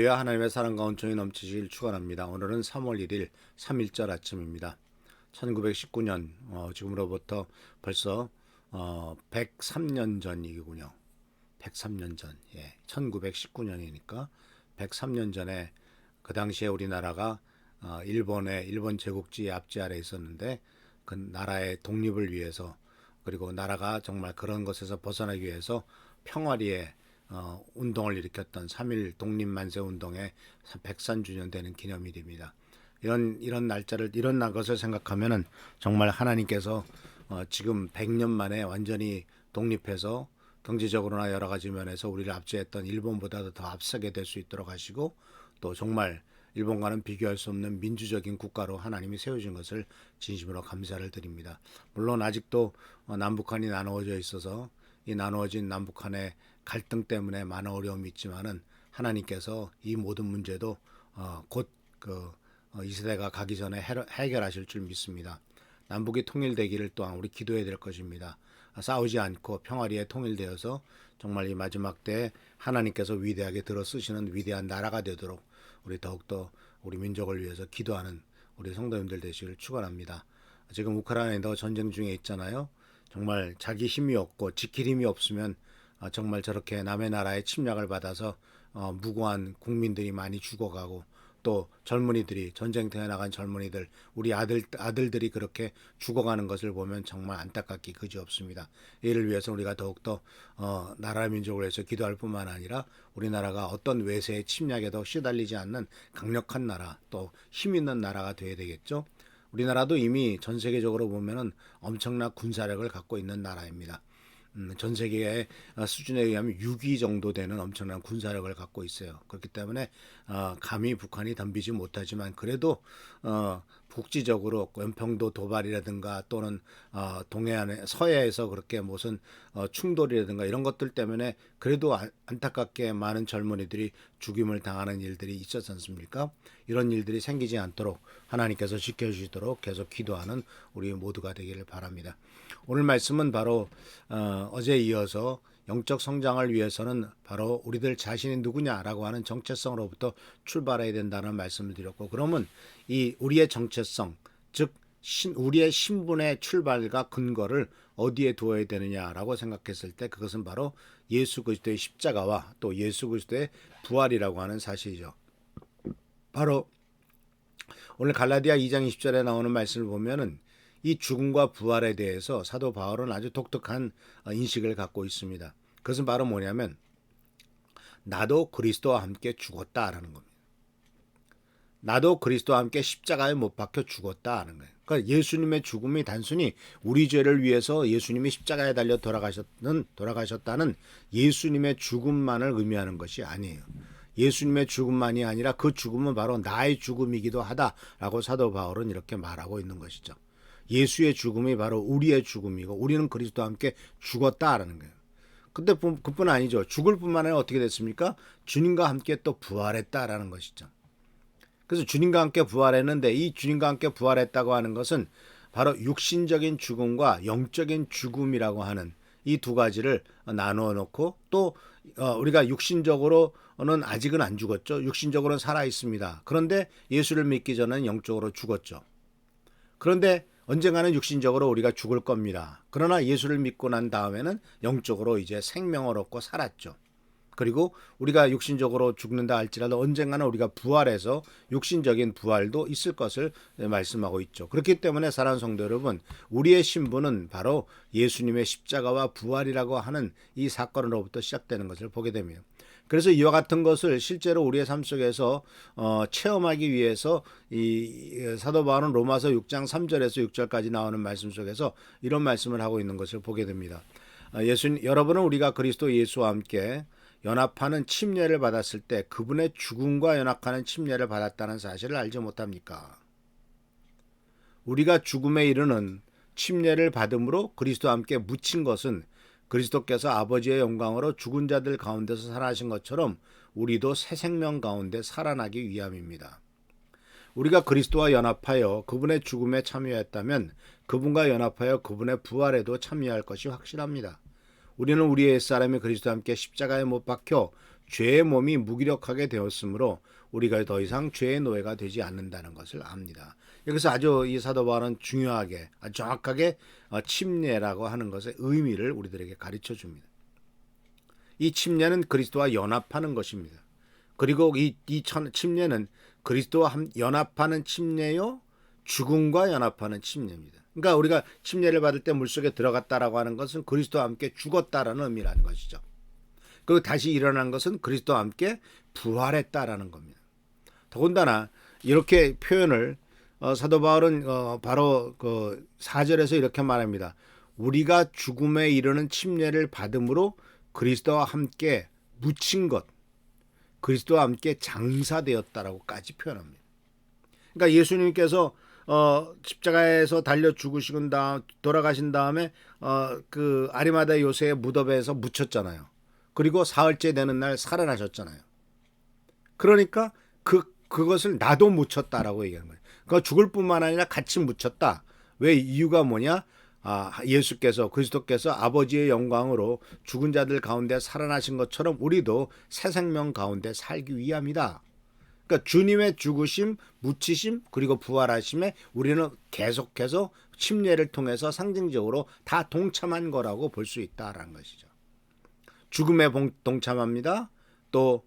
할렐루야. 하나님의 사랑과 온천이 넘치시길 축원합니다. 오늘은 3월 1일 3.1절 아침입니다. 1919년 지금으로부터 벌써 103년 전이군요. 103년 전. 1919년이니까 103년 전에 그 당시에 우리나라가 일본 제국주의 압제 아래 있었는데 그 나라의 독립을 위해서, 그리고 나라가 정말 그런 것에서 벗어나기 위해서 평화리에 운동을 일으켰던 3.1 독립만세 운동의 103주년 되는 기념일입니다. 이런 날짜를, 이런 것을 생각하면은 정말 하나님께서 지금 100년 만에 완전히 독립해서 경제적으로나 여러 가지 면에서 우리를 압제했던 일본보다도 더 앞서게 될 수 있도록 하시고, 또 정말 일본과는 비교할 수 없는 민주적인 국가로 하나님이 세우신 것을 진심으로 감사를 드립니다. 물론 아직도 남북한이 나누어져 있어서 이 나누어진 남북한의 갈등 때문에 많은 어려움이 있지만은 하나님께서 이 모든 문제도 곧 이 시대가 가기 전에 해결하실 줄 믿습니다. 남북이 통일되기를 또한 우리 기도해야 될 것입니다. 싸우지 않고 평화리에 통일되어서 정말 이 마지막 때에 하나님께서 위대하게 들어 쓰시는 위대한 나라가 되도록 우리 더욱더 우리 민족을 위해서 기도하는 우리 성도님들 되시길 축원합니다. 지금 우크라이나도 전쟁 중에 있잖아요. 정말 자기 힘이 없고 지킬 힘이 없으면 정말 저렇게 남의 나라의 침략을 받아서 무고한 국민들이 많이 죽어가고, 또 젊은이들이, 전쟁터에 나간 젊은이들, 우리 아들들이 그렇게 죽어가는 것을 보면 정말 안타깝기 그지없습니다. 이를 위해서 우리가 더욱더 나라 민족을 위해서 기도할 뿐만 아니라 우리나라가 어떤 외세의 침략에도 시달리지 않는 강력한 나라, 또 힘 있는 나라가 되어야 되겠죠. 우리나라도 이미 전 세계적으로 보면은 엄청난 군사력을 갖고 있는 나라입니다. 전 세계의 수준에 의하면 6위 정도 되는 엄청난 군사력을 갖고 있어요. 그렇기 때문에 감히 북한이 덤비지 못하지만, 그래도 국지적으로 연평도 도발이라든가 또는 동해안에 서해에서 그렇게 무슨 충돌이라든가 이런 것들 때문에 그래도 안타깝게 많은 젊은이들이 죽임을 당하는 일들이 있었지 않습니까? 이런 일들이 생기지 않도록 하나님께서 지켜주시도록 계속 기도하는 우리 모두가 되기를 바랍니다. 오늘 말씀은 바로 어제 이어서 영적 성장을 위해서는 바로 우리들 자신이 누구냐라고 하는 정체성으로부터 출발해야 된다는 말씀을 드렸고, 그러면 이 우리의 정체성, 즉 우리의 신분의 출발과 근거를 어디에 두어야 되느냐라고 생각했을 때 그것은 바로 예수 그리스도의 십자가와 또 예수 그리스도의 부활이라고 하는 사실이죠. 바로 오늘 갈라디아 2장 20절에 나오는 말씀을 보면은 이 죽음과 부활에 대해서 사도 바울은 아주 독특한 인식을 갖고 있습니다. 그것은 바로 뭐냐면 나도 그리스도와 함께 죽었다라는 겁니다. 나도 그리스도와 함께 십자가에 못 박혀 죽었다는 거예요. 그러니까 예수님의 죽음이 단순히 우리 죄를 위해서 예수님이 십자가에 달려 돌아가셨다는 예수님의 죽음만을 의미하는 것이 아니에요. 예수님의 죽음만이 아니라 그 죽음은 바로 나의 죽음이기도 하다라고 사도 바울은 이렇게 말하고 있는 것이죠. 예수의 죽음이 바로 우리의 죽음이고 우리는 그리스도와 함께 죽었다라는 거예요. 근데 그뿐 아니죠. 죽을 뿐만 아니라 어떻게 됐습니까? 주님과 함께 또 부활했다라는 것이죠. 그래서 주님과 함께 부활했는데, 이 주님과 함께 부활했다고 하는 것은 바로 육신적인 죽음과 영적인 죽음이라고 하는 이 두 가지를 나누어 놓고, 또 우리가 육신적으로는 아직은 안 죽었죠. 육신적으로는 살아 있습니다. 그런데 예수를 믿기 전에는 영적으로 죽었죠. 그런데 언젠가는 육신적으로 우리가 죽을 겁니다. 그러나 예수를 믿고 난 다음에는 영적으로 이제 생명을 얻고 살았죠. 그리고 우리가 육신적으로 죽는다 할지라도 언젠가는 우리가 부활해서 육신적인 부활도 있을 것을 말씀하고 있죠. 그렇기 때문에 사랑하는 성도 여러분, 우리의 신분은 바로 예수님의 십자가와 부활이라고 하는 이 사건으로부터 시작되는 것을 보게 됩니다. 그래서 이와 같은 것을 실제로 우리의 삶 속에서 체험하기 위해서 이 사도 바울은 로마서 6장 3절에서 6절까지 나오는 말씀 속에서 이런 말씀을 하고 있는 것을 보게 됩니다. 여러분은 우리가 그리스도 예수와 함께 연합하는 침례를 받았을 때 그분의 죽음과 연합하는 침례를 받았다는 사실을 알지 못합니까? 우리가 죽음에 이르는 침례를 받음으로 그리스도와 함께 묻힌 것은 그리스도께서 아버지의 영광으로 죽은 자들 가운데서 살아나신 것처럼 우리도 새 생명 가운데 살아나기 위함입니다. 우리가 그리스도와 연합하여 그분의 죽음에 참여했다면 그분과 연합하여 그분의 부활에도 참여할 것이 확실합니다. 우리는 우리의 옛사람이 그리스도와 함께 십자가에 못 박혀 죄의 몸이 무기력하게 되었으므로 우리가 더 이상 죄의 노예가 되지 않는다는 것을 압니다. 여기서 아주 이 사도 바울은 중요하게 아주 정확하게 침례라고 하는 것의 의미를 우리들에게 가르쳐 줍니다. 이 침례는 그리스도와 연합하는 것입니다. 그리고 이 침례는 그리스도와 연합하는 침례요, 죽음과 연합하는 침례입니다. 그러니까 우리가 침례를 받을 때 물속에 들어갔다라고 하는 것은 그리스도와 함께 죽었다라는 의미라는 것이죠. 그리고 다시 일어난 것은 그리스도와 함께 부활했다라는 겁니다. 더군다나 이렇게 표현을 사도 바울은 바로 그 4절에서 이렇게 말합니다. 우리가 죽음에 이르는 침례를 받음으로 그리스도와 함께 묻힌 것, 그리스도와 함께 장사되었다라고까지 표현합니다. 그러니까 예수님께서 십자가에서 달려 죽으시고 돌아가신 다음에 그 아리마다 요새의 무덤에서 묻혔잖아요. 그리고 사흘째 되는 날 살아나셨잖아요. 그러니까 그것을 나도 묻혔다라고 얘기하는 거예요. 그러니까 죽을 뿐만 아니라 같이 묻혔다. 왜 이유가 뭐냐? 예수께서 그리스도께서 아버지의 영광으로 죽은 자들 가운데 살아나신 것처럼 우리도 새 생명 가운데 살기 위함이다. 그러니까 주님의 죽으심, 묻히심, 그리고 부활하심에 우리는 계속해서 침례를 통해서 상징적으로 다 동참한 거라고 볼 수 있다라는 것이죠. 죽음에 동참합니다. 또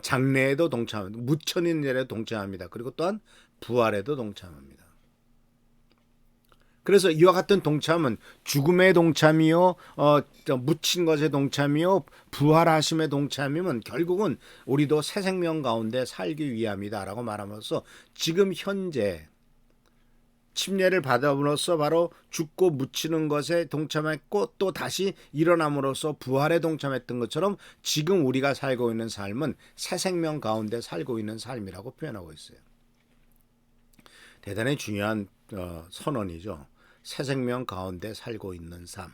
장래에도 동참합니다. 묻혀진 일에도 동참합니다. 그리고 또한 부활에도 동참합니다. 그래서 이와 같은 동참은 죽음의 동참이요, 묻힌 것의 동참이요, 부활하심의 동참이면 결국은 우리도 새 생명 가운데 살기 위함이다라고 말함으로써 지금 현재 침례를 받음으로써 바로 죽고 묻히는 것에 동참했고 또 다시 일어남으로써 부활에 동참했던 것처럼 지금 우리가 살고 있는 삶은 새 생명 가운데 살고 있는 삶이라고 표현하고 있어요. 대단히 중요한 선언이죠. 새 생명 가운데 살고 있는 삶.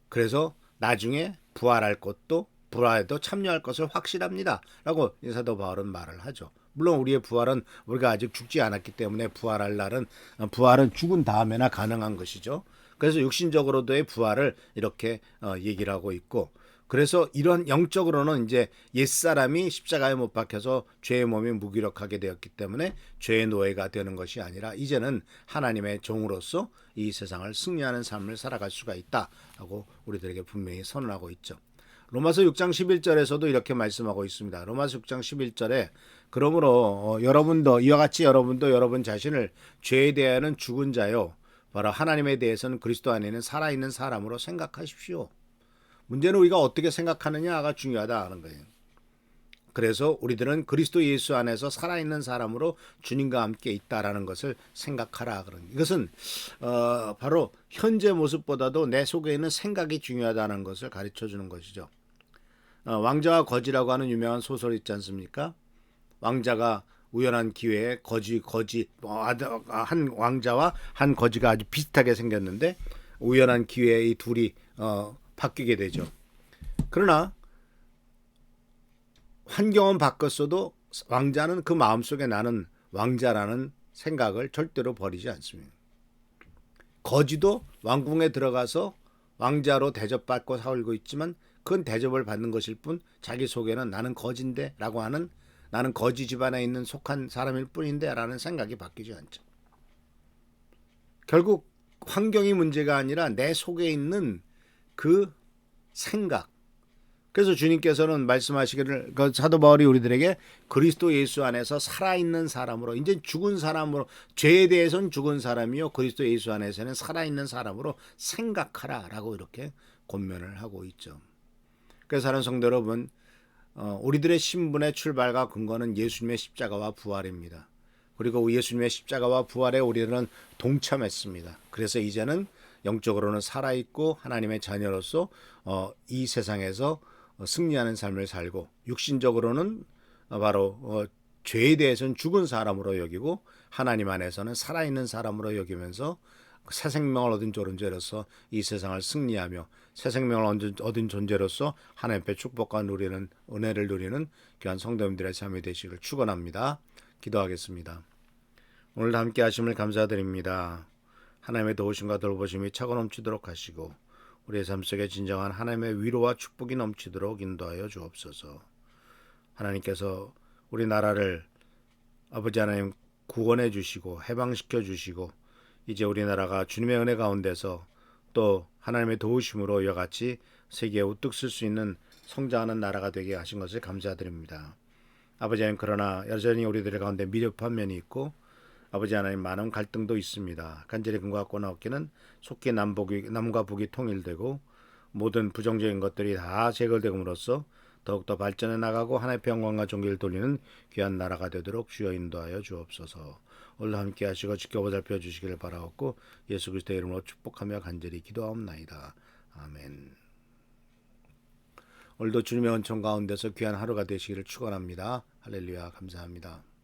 그래서 나중에 부활할 것도 부활에도 참여할 것을 확실합니다. 라고 사도 바울은 말을 하죠. 물론 우리의 부활은 우리가 아직 죽지 않았기 때문에 부활할 날은 부활은 죽은 다음에나 가능한 것이죠. 그래서 육신적으로도의 부활을 이렇게 얘기를 하고 있고 그래서 이런 영적으로는 이제 옛사람이 십자가에 못 박혀서 죄의 몸이 무기력하게 되었기 때문에 죄의 노예가 되는 것이 아니라 이제는 하나님의 종으로서 이 세상을 승리하는 삶을 살아갈 수가 있다라고 우리들에게 분명히 선언하고 있죠. 로마서 6장 11절에서도 이렇게 말씀하고 있습니다. 로마서 6장 11절에 그러므로 여러분도 이와 같이 여러분도 여러분 자신을 죄에 대하여는 죽은 자요 바로 하나님에 대해서는 그리스도 안에는 살아있는 사람으로 생각하십시오. 문제는 우리가 어떻게 생각하느냐가 중요하다는 거예요. 그래서 우리들은 그리스도 예수 안에서 살아있는 사람으로 주님과 함께 있다라는 것을 생각하라. 그런 이것은 바로 현재 모습보다도 내 속에 있는 생각이 중요하다는 것을 가르쳐주는 것이죠. 왕자와 거지라고 하는 유명한 소설 있지 않습니까? 왕자가 우연한 기회에 한 왕자와 한 거지가 아주 비슷하게 생겼는데 우연한 기회에 이 둘이 바뀌게 되죠. 그러나 환경은 바뀌었어도 왕자는 그 마음속에 나는 왕자라는 생각을 절대로 버리지 않습니다. 거지도 왕궁에 들어가서 왕자로 대접받고 살고 있지만 그건 대접을 받는 것일 뿐 자기 속에는 나는 거지인데 라고 하는 나는 거지 집안에 있는 속한 사람일 뿐인데 라는 생각이 바뀌지 않죠. 결국 환경이 문제가 아니라 내 속에 있는 그 생각. 그래서 주님께서는 말씀하시기를 사도 바울이 우리들에게 그리스도 예수 안에서 살아있는 사람으로 이제 죽은 사람으로 죄에 대해서는 죽은 사람이요 그리스도 예수 안에서는 살아있는 사람으로 생각하라라고 이렇게 권면을 하고 있죠. 그래서 사랑하는 성도 여러분 우리들의 신분의 출발과 근거는 예수님의 십자가와 부활입니다. 그리고 예수님의 십자가와 부활에 우리들은 동참했습니다. 그래서 이제는 영적으로는 살아있고 하나님의 자녀로서 이 세상에서 승리하는 삶을 살고 육신적으로는 바로 죄에 대해서는 죽은 사람으로 여기고 하나님 안에서는 살아있는 사람으로 여기면서 새 생명을 얻은 존재로서 이 세상을 승리하며 새 생명을 얻은 존재로서 하나님 앞에 축복과 누리는 은혜를 누리는 귀한 성도님들의 삶이 되시길 축원합니다. 기도하겠습니다. 오늘도 함께 하심을 감사드립니다. 하나님의 도우심과 돌보심이 차고 넘치도록 하시고 우리의 삶 속에 진정한 하나님의 위로와 축복이 넘치도록 인도하여 주옵소서. 하나님께서 우리나라를 아버지 하나님 구원해 주시고 해방시켜 주시고 이제 우리나라가 주님의 은혜 가운데서 또 하나님의 도우심으로 이와 같이 세계에 우뚝 쓸 수 있는 성장하는 나라가 되게 하신 것을 감사드립니다. 아버지 하나님, 그러나 여전히 우리들 가운데 미흡한 면이 있고 아버지 하나님, 많은 갈등도 있습니다. 간절히 금과 꽃 얻기는 속히 남과 북이 통일되고 모든 부정적인 것들이 다 제거됨으로써 더욱더 발전해 나가고 하나님의 평강과 존귀를 돌리는 귀한 나라가 되도록 주여 인도하여 주옵소서. 오늘 함께 하시고 지켜보살펴 주시기를 바라옵고 예수 그리스도의 이름으로 축복하며 간절히 기도하옵나이다. 아멘. 오늘도 주님의 은총 가운데서 귀한 하루가 되시기를 축원합니다. 할렐루야. 감사합니다.